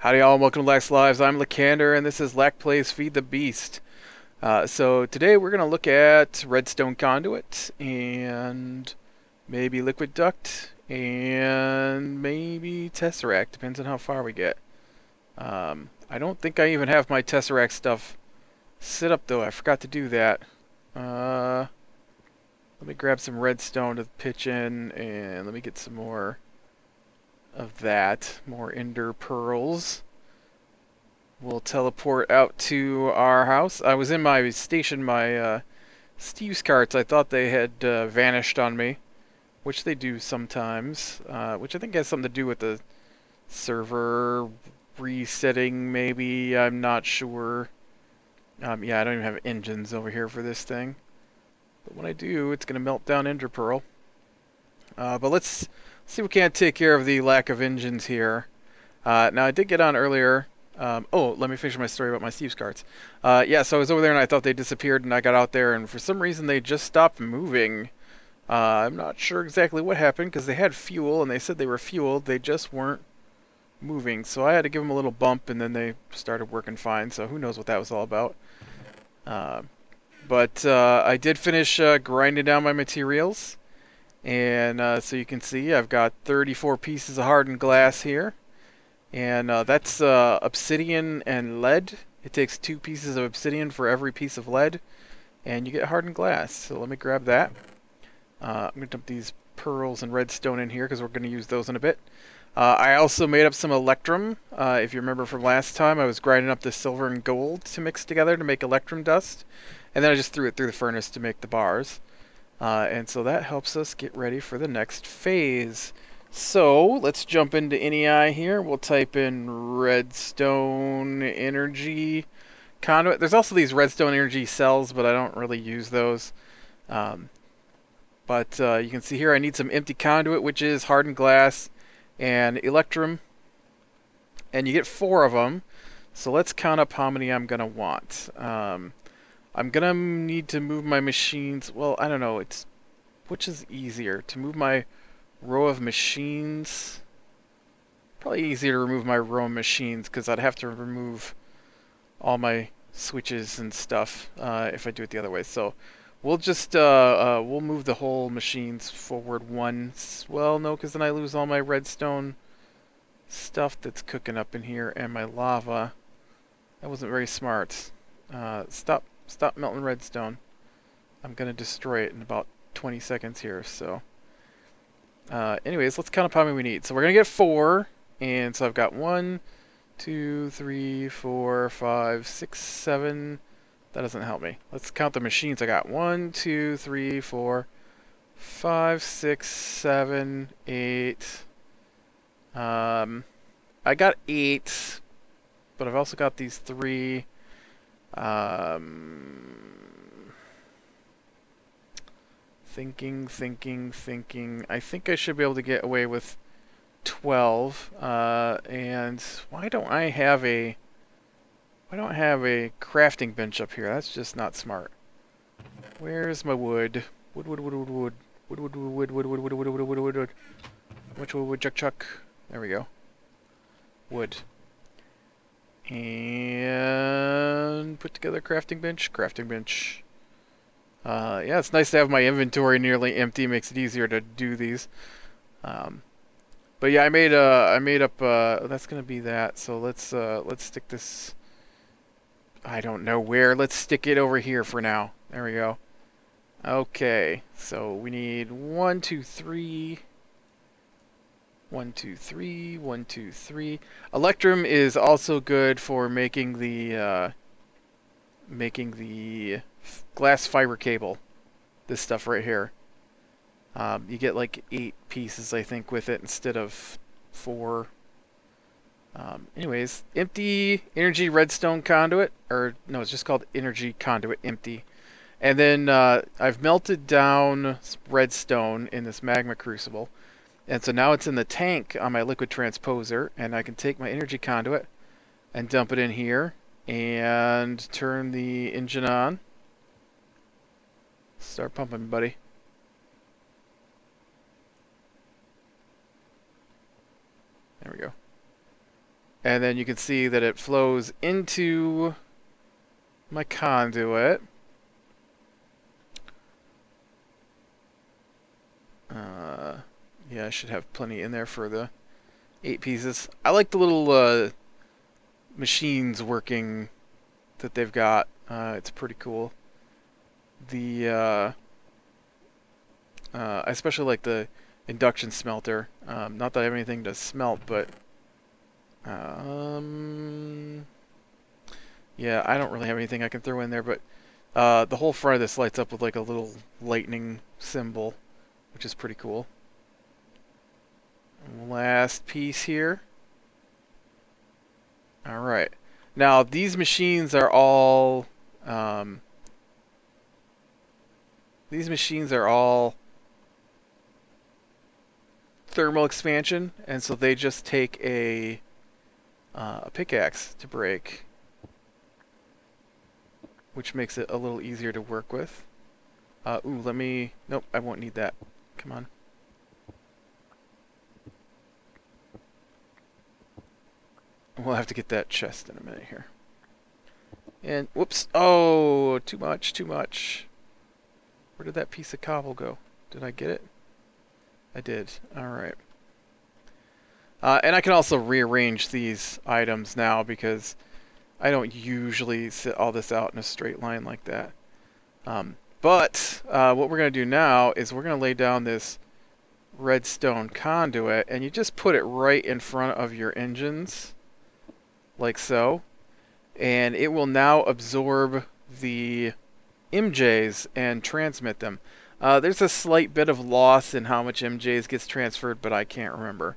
Howdy y'all, and welcome to Lax Lives. I'm Lycander, and this is Lack Plays Feed the Beast. So today we're going to look at Redstone Conduit, and maybe Liquiduct, and maybe Tesseract, depends on how far we get. I don't think I even have my Tesseract stuff set up though, I forgot to do that. Let me grab some redstone to pitch in, and let me get some more of that, more ender pearls. We'll teleport out to our house. I was in my station, my Steve's carts. I thought they had vanished on me, which they do sometimes, which I think has something to do with the server resetting, maybe. I'm not sure. Yeah, I don't even have engines over here for this thing. But when I do, it's going to melt down Ender Pearl. But let's see if we can't take care of the lack of engines here. Now, I did get on earlier. Oh, let me finish my story about my Steve's carts. Yeah, so I was over there and I thought they disappeared, and I got out there and for some reason they just stopped moving. I'm not sure exactly what happened because they had fuel and they said they were fueled. They just weren't moving. So I had to give them a little bump and then they started working fine. So who knows what that was all about. But I did finish grinding down my materials. And so you can see I've got 34 pieces of hardened glass here. And that's obsidian and lead. It takes 2 pieces of obsidian for every piece of lead, and you get hardened glass. So let me grab that. I'm going to dump these pearls and redstone in here because we're going to use those in a bit. I also made up some electrum. If you remember from last time, I was grinding up the silver and gold to mix together to make electrum dust. And then I just threw it through the furnace to make the bars. And so that helps us get ready for the next phase. So let's jump into NEI here. We'll type in Redstone Energy Conduit. There's also these Redstone Energy cells, but I don't really use those. But you can see here I need some empty conduit, which is hardened glass and electrum. And you get 4 of them. So let's count up how many I'm going to want. I'm going to need to move my machines. Well, I don't know. Which is easier? To move my row of machines? Probably easier to remove my row of machines because I'd have to remove all my switches and stuff if I do it the other way. So we'll just we'll move the whole machines forward once. Well, no, because then I lose all my redstone stuff that's cooking up in here and my lava. That wasn't very smart. Stop melting redstone. I'm gonna destroy it in about 20 seconds here. So. Anyways, let's count up how many we need. So we're going to get 4, and so I've got 1, 2, 3, 4, 5, 6, 7. That doesn't help me. Let's count the machines. I got 1, 2, 3, 4, 5, 6, 7, 8. I got 8, but I've also got these 3. Thinking. I think I should be able to get away with 12. And why don't I have a crafting bench up here? That's just not smart. Where's my wood? Wood. Which wood, chuck. There we go. Wood. And put together crafting bench. Yeah, it's nice to have my inventory nearly empty. Makes it easier to do these. But yeah, I made up. That's gonna be that. So let's stick this. I don't know where. Let's stick it over here for now. There we go. Okay, so we need 1, 2, 3. 1, 2, 3. 1, 2, 3. Electrum is also good for making the glass fiber cable. This stuff right here. You get like 8 pieces, I think, with it instead of 4. Anyways, empty energy redstone conduit, or no, it's just called energy conduit empty. And then I've melted down redstone in this magma crucible. And so now it's in the tank on my liquid transposer, and I can take my energy conduit and dump it in here and turn the engine on. Start pumping, buddy. There we go. And then you can see that it flows into my conduit. Yeah, I should have plenty in there for the 8 pieces. I like the little machines working that they've got. It's pretty cool. The I especially like the Induction Smelter. Not that I have anything to smelt, but yeah, I don't really have anything I can throw in there. But the whole front of this lights up with like a little lightning symbol, which is pretty cool. Last piece here. All right. Now these machines are all thermal expansion, and so they just take a pickaxe to break, which makes it a little easier to work with. Ooh, nope, I won't need that. Come on. We'll have to get that chest in a minute here. And, whoops, oh, too much. Where did that piece of cobble go? Did I get it? I did. Alright. And I can also rearrange these items now because I don't usually sit all this out in a straight line like that. But what we're going to do now is we're going to lay down this redstone conduit, and you just put it right in front of your engines, like so. And it will now absorb the MJs and transmit them. There's a slight bit of loss in how much MJs gets transferred, but I can't remember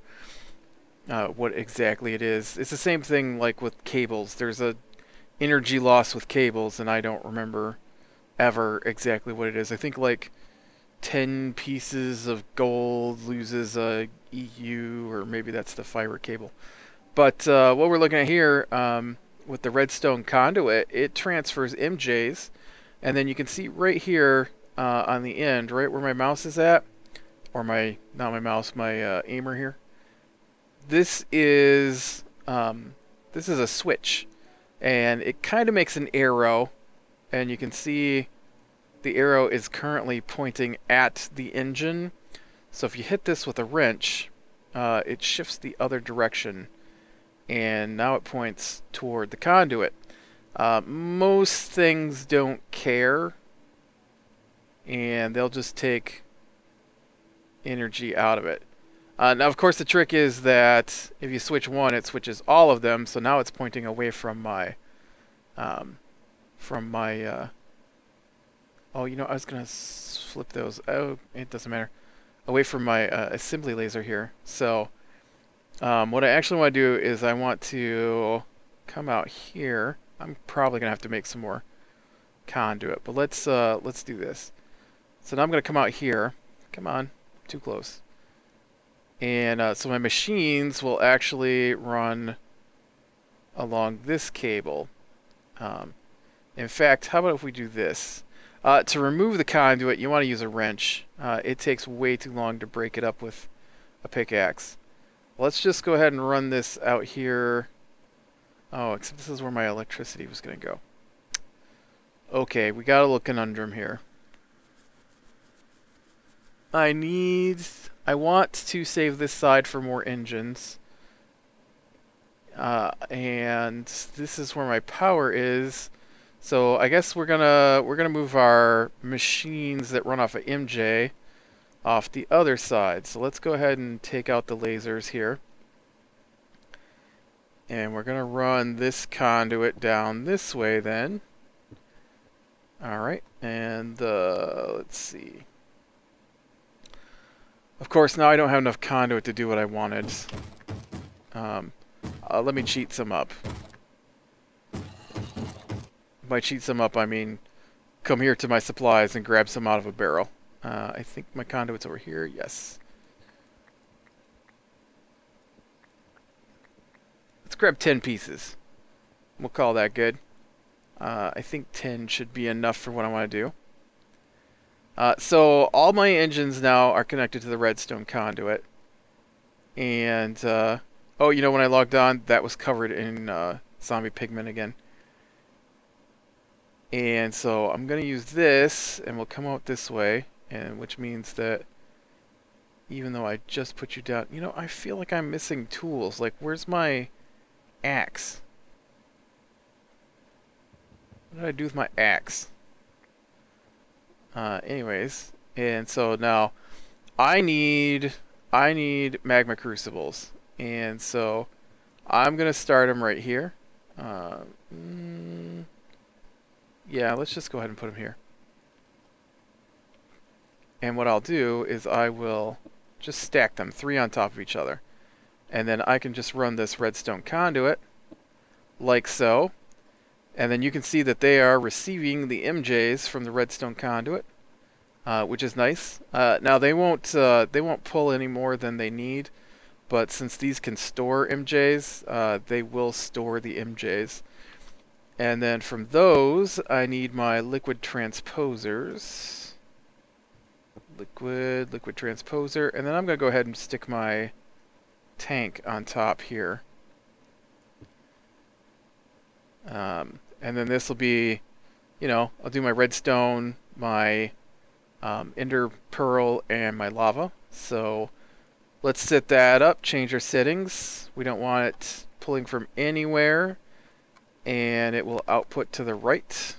what exactly it is. It's the same thing like with cables. There's a energy loss with cables, and I don't remember ever exactly what it is. I think like 10 pieces of gold loses a EU, or maybe that's the fiber cable. But what we're looking at here with the redstone conduit, it transfers MJs, and then you can see right here on the end, right where my mouse is at, or not my mouse, my aimer here. This is a switch, and it kind of makes an arrow, and you can see the arrow is currently pointing at the engine. So if you hit this with a wrench, it shifts the other direction, and now it points toward the conduit. Most things don't care, and they'll just take energy out of it. Now, of course, the trick is that if you switch one, it switches all of them. So now it's pointing away from my, oh, you know, I was gonna flip those. Oh, it doesn't matter. Away from my assembly laser here. So, what I actually want to do is I want to come out here. I'm probably gonna have to make some more conduit, but let's do this. So now I'm gonna come out here. Come on, too close. And so my machines will actually run along this cable. In fact, how about if we do this? To remove the conduit, you want to use a wrench. It takes way too long to break it up with a pickaxe. Let's just go ahead and run this out here. Oh, except this is where my electricity was going to go. Okay, we got a little conundrum here. I want to save this side for more engines. And this is where my power is. So I guess we're gonna move our machines that run off of MJ off the other side. So let's go ahead and take out the lasers here. And we're gonna run this conduit down this way then. Alright, and let's see. Of course, now I don't have enough conduit to do what I wanted. Let me cheat some up. By cheat some up, I mean come here to my supplies and grab some out of a barrel. I think my conduit's over here. Yes. Let's grab 10 pieces. We'll call that good. I think 10 should be enough for what I want to do. So all my engines now are connected to the redstone conduit. And Oh, you know, when I logged on, that was covered in zombie pigment again. And so I'm going to use this, and we'll come out this way, and which means that even though I just put you down, you know, I feel like I'm missing tools. Like, where's my axe? What did I do with my axe? Anyways, and so now I need magma crucibles, and so I'm gonna start them right here. Uh, mm, yeah, let's just go ahead and put them here. And what I'll do is I will just stack them 3 on top of each other, and then I can just run this redstone conduit like so, and then you can see that they are receiving the MJs from the redstone conduit. Which is nice. Now they won't pull any more than they need, but since these can store MJs, they will store the MJs. And then from those, I need my liquid transposers. Liquid transposer, and then I'm gonna go ahead and stick my tank on top here. And then this will be, you know, I'll do my redstone, my ender pearl, and my lava. So let's set that up, change our settings. We don't want it pulling from anywhere, and it will output to the right.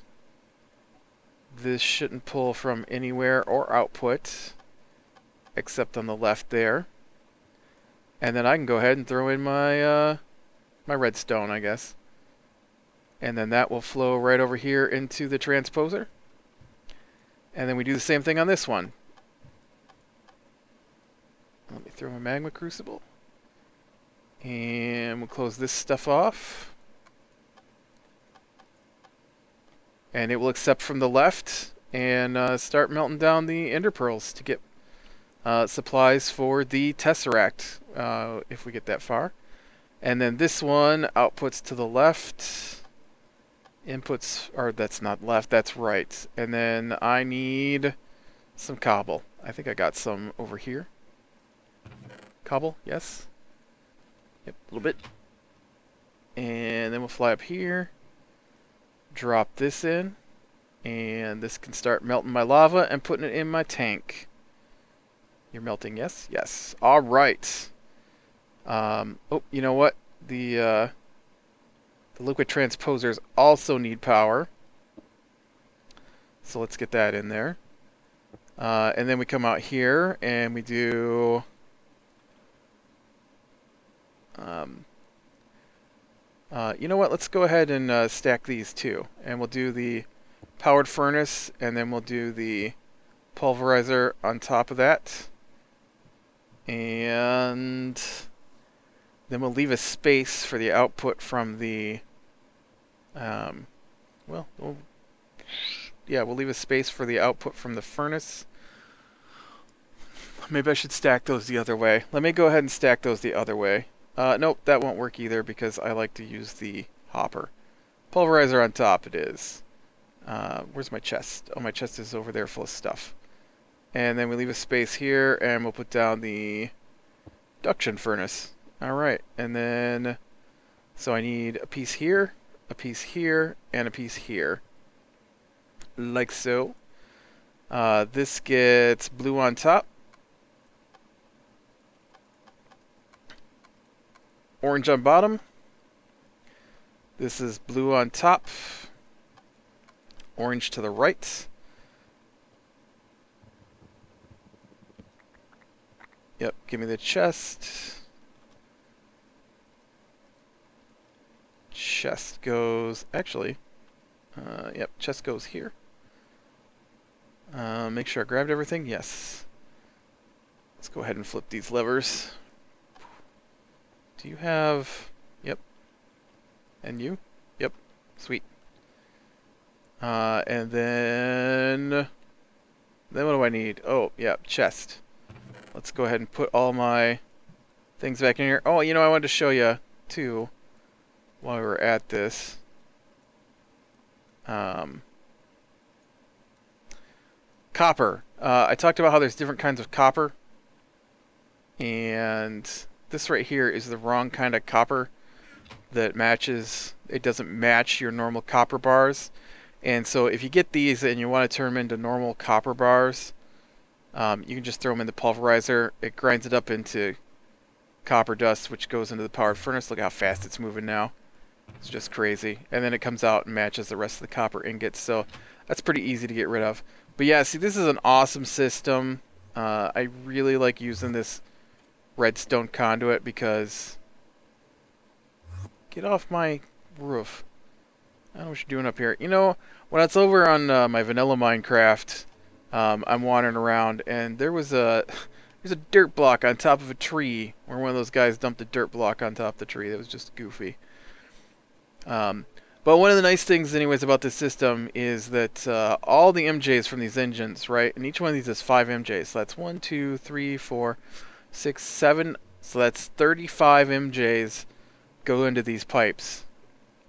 This shouldn't pull from anywhere or output, except on the left there. And then I can go ahead and throw in my my redstone, I guess. And then that will flow right over here into the transposer. And then we do the same thing on this one. Let me throw my magma crucible. And we'll close this stuff off. And it will accept from the left and start melting down the ender pearls to get supplies for the tesseract, if we get that far. And then this one outputs to the left. Inputs, or that's not left, that's right. And then I need some cobble. I think I got some over here. Cobble, yes. Yep, a little bit. And then we'll fly up here. Drop this in. And this can start melting my lava and putting it in my tank. You're melting, yes? Yes. All right. Oh, you know what? The liquid transposers also need power. So let's get that in there. And then we come out here and we do... you know what? Let's go ahead and stack these two. And we'll do the powered furnace, and then we'll do the pulverizer on top of that. And then we'll leave a space for the output from the... we'll leave a space for the output from the furnace. Maybe I should stack those the other way. Let me go ahead and stack those the other way. Nope, that won't work either because I like to use the hopper. Pulverizer on top it is. Where's my chest? Oh, my chest is over there full of stuff. And then we leave a space here, and we'll put down the induction furnace. Alright, and then... So I need a piece here, and a piece here. Like so. This gets blue on top. Orange on bottom. This is blue on top. Orange to the right. Yep, give me the chest. Chest goes... Actually, yep, chest goes here. Make sure I grabbed everything. Yes. Let's go ahead and flip these levers. Do you have... Yep. And you? Yep. Sweet. And then what do I need? Oh, yeah, chest. Let's go ahead and put all my things back in here. Oh, you know, I wanted to show you, too, while we were at this. Copper. I talked about how there's different kinds of copper. And this right here is the wrong kind of copper that matches. It doesn't match your normal copper bars. And so if you get these and you want to turn them into normal copper bars, you can just throw them in the pulverizer. It grinds it up into copper dust, which goes into the powered furnace. Look how fast it's moving now. It's just crazy. And then it comes out and matches the rest of the copper ingots. So that's pretty easy to get rid of. But yeah, see, this is an awesome system. I really like using this redstone conduit because... Get off my roof. I don't know what you're doing up here. You know, when it's over on my vanilla Minecraft, I'm wandering around, and there's a dirt block on top of a tree, where one of those guys dumped a dirt block on top of the tree. That was just goofy. But one of the nice things, anyways, about this system is that all the MJs from these engines, right, and each one of these is 5 MJs. So that's 1, 2, 3, 4, 6, 7. So that's 35 MJs go into these pipes.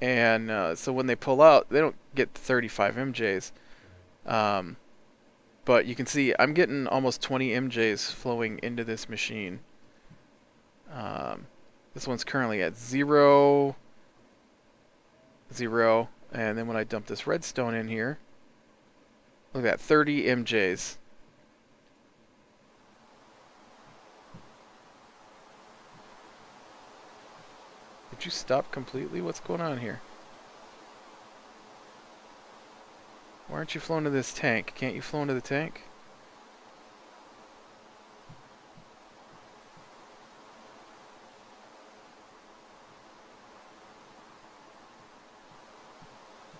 And so when they pull out, they don't get 35 MJs. But you can see I'm getting almost 20 MJs flowing into this machine. This one's currently at 0, 0. And then when I dump this redstone in here, look at that, 30 MJs. Did you stop completely? What's going on here? Why aren't you flowing to this tank? Can't you flow into the tank?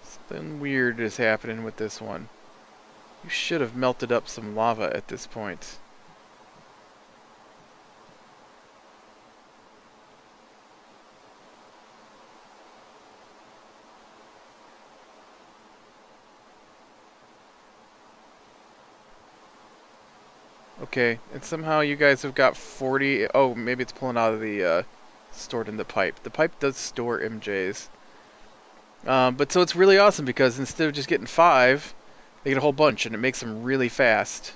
Something weird is happening with this one. You should have melted up some lava at this point. Okay, and somehow you guys have got 40... Oh, maybe it's pulling out of the... stored in the pipe. The pipe does store MJs. But so it's really awesome because instead of just getting 5, they get a whole bunch, and it makes them really fast,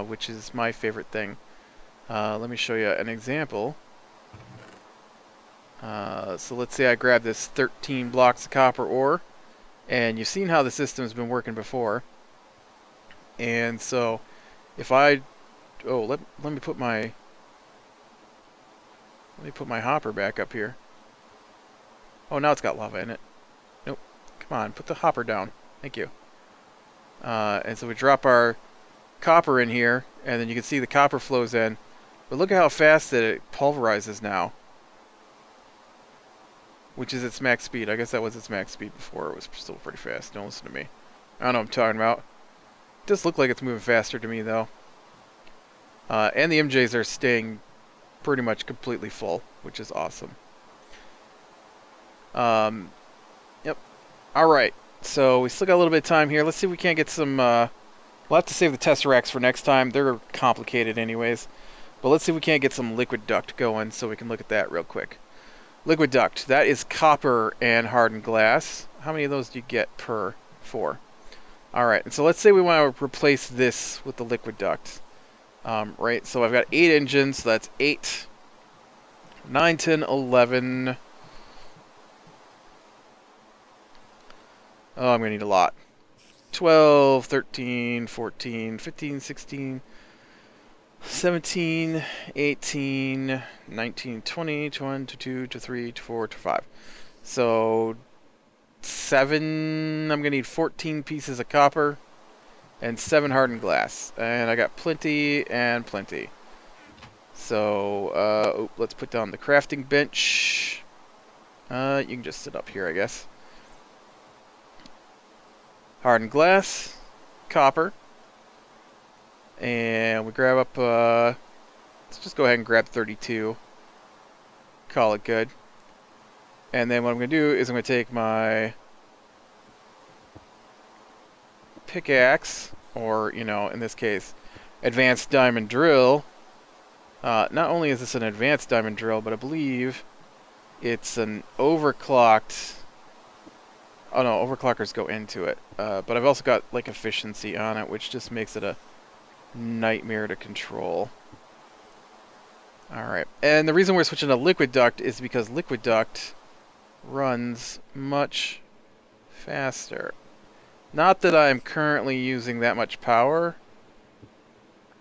which is my favorite thing. Let me show you an example. So let's say I grab this 13 blocks of copper ore, and you've seen how the system's been working before. And so if I... Oh, let me put my hopper back up here. Oh, now it's got lava in it. Nope. Come on, put the hopper down. Thank you. And so we drop our copper in here, and then you can see the copper flows in. But look at how fast that it pulverizes now. Which is its max speed. I guess that was its max speed before. It was still pretty fast. Don't listen to me. I don't know what I'm talking about. It does look like it's moving faster to me, though. And the MJs are staying pretty much completely full, which is awesome. Yep. Alright, so we still got a little bit of time here. Let's see if we can't get some... we'll have to save the Tesseracts for next time. They're complicated anyways. But let's see if we can't get some Liquiduct going so we can look at that real quick. Liquiduct, that is copper and hardened glass. How many of those do you get per? 4. Alright, and so let's say we want to replace this with the Liquiduct. Right, so I've got 8 engines, so that's 8, 9, 10, 11. Oh, I'm going to need a lot. 12, 13, 14, 15, 16, 17, 18, 19, 20, 21, 22, 23, 24, 25. So, 7, I'm going to need 14 pieces of copper. And 7 hardened glass. And I got plenty and plenty. So, let's put down the crafting bench. You can just sit up here, I guess. Hardened glass. Copper. And we grab up, let's just go ahead and grab 32. Call it good. And then what I'm going to do is I'm going to take my... pickaxe, or, you know, in this case, advanced diamond drill. Not only is this an advanced diamond drill, but I believe it's an overclocked... Oh no, overclockers go into it. But I've also got, like, efficiency on it, which just makes it a nightmare to control. Alright, and the reason we're switching to Liquiduct is because Liquiduct runs much faster. Not that I'm currently using that much power.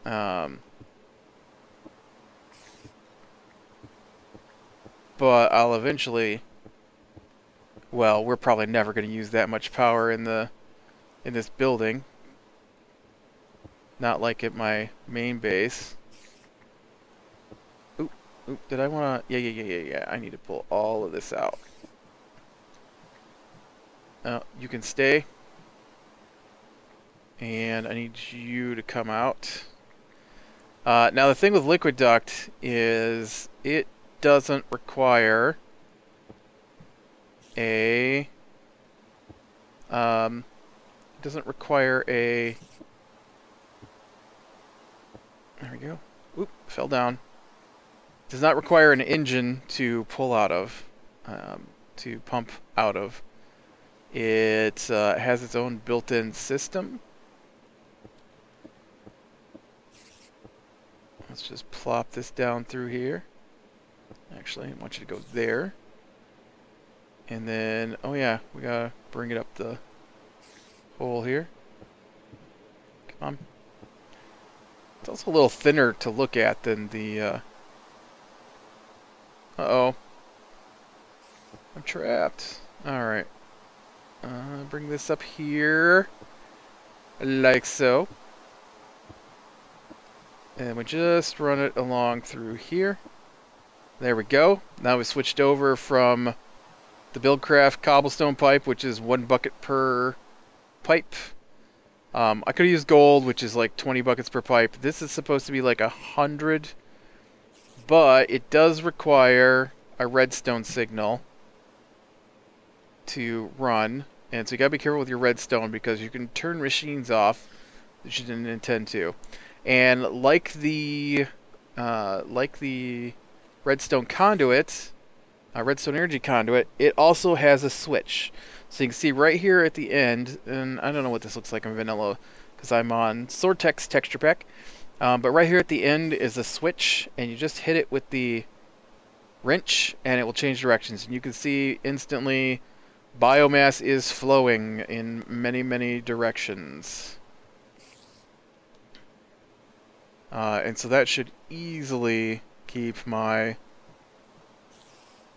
But I'll eventually... Well, we're probably never going to use that much power in this building. Not like at my main base. Oop, did I want to... Yeah. I need to pull all of this out. You can stay. And I need you to come out. Now the thing with Liquiduct is it doesn't require a... There we go. Oop, fell down. Does not require an engine to pull out of, to pump out of. It has its own built-in system. Let's just plop this down through here. Actually, I want you to go there. And then, oh yeah, we gotta bring it up the hole here. Come on. It's also a little thinner to look at than the, uh-oh. I'm trapped. Alright. Bring this up here. Like so. And we just run it along through here. There we go. Now we switched over from the Buildcraft cobblestone pipe, which is 1 bucket per pipe. I could have used gold, which is like 20 buckets per pipe. This is supposed to be like 100, but it does require a redstone signal to run. And so you gotta be careful with your redstone because you can turn machines off that you didn't intend to. And like the Redstone Conduit, Redstone Energy Conduit, it also has a switch. So you can see right here at the end, and I don't know what this looks like in vanilla because I'm on Soartex texture pack, but right here at the end is a switch, and you just hit it with the wrench, and it will change directions. And you can see instantly biomass is flowing in many, many directions. And so that should easily keep my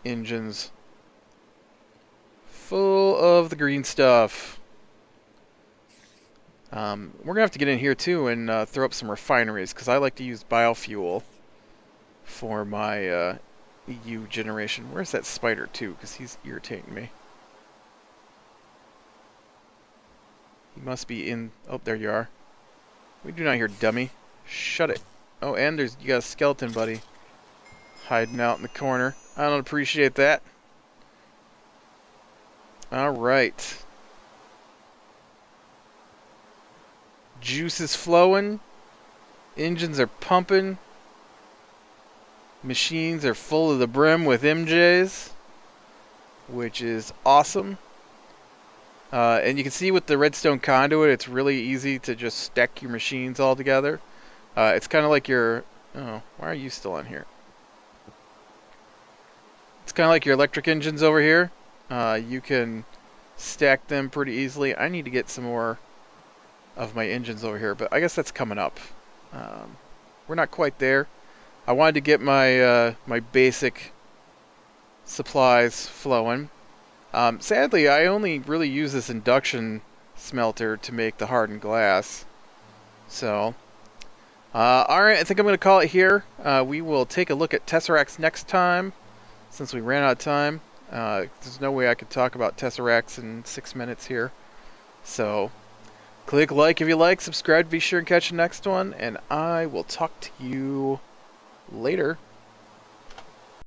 engines full of the green stuff. We're gonna have to get in here too and throw up some refineries because I like to use biofuel for my EU generation. Where's that spider too? Because he's irritating me. He must be in... Oh, there you are. We do not hear dummy. Shut it. Oh, and you got a skeleton buddy hiding out in the corner. I don't appreciate that. Alright. Juice is flowing. Engines are pumping. Machines are full to the brim with MJs, which is awesome. And you can see with the Redstone Conduit, it's really easy to just stack your machines all together. It's kind of like your... Oh, why are you still on here? It's kind of like your electric engines over here. You can stack them pretty easily. I need to get some more of my engines over here, but I guess that's coming up. We're not quite there. I wanted to get my my basic supplies flowing. Sadly, I only really use this Induction Smelter to make the Hardened Glass. So, alright, I think I'm going to call it here. We will take a look at Tesseracts next time, since we ran out of time. There's no way I could talk about Tesseracts in 6 minutes here. So, click like if you like, subscribe to be sure and catch the next one, and I will talk to you later.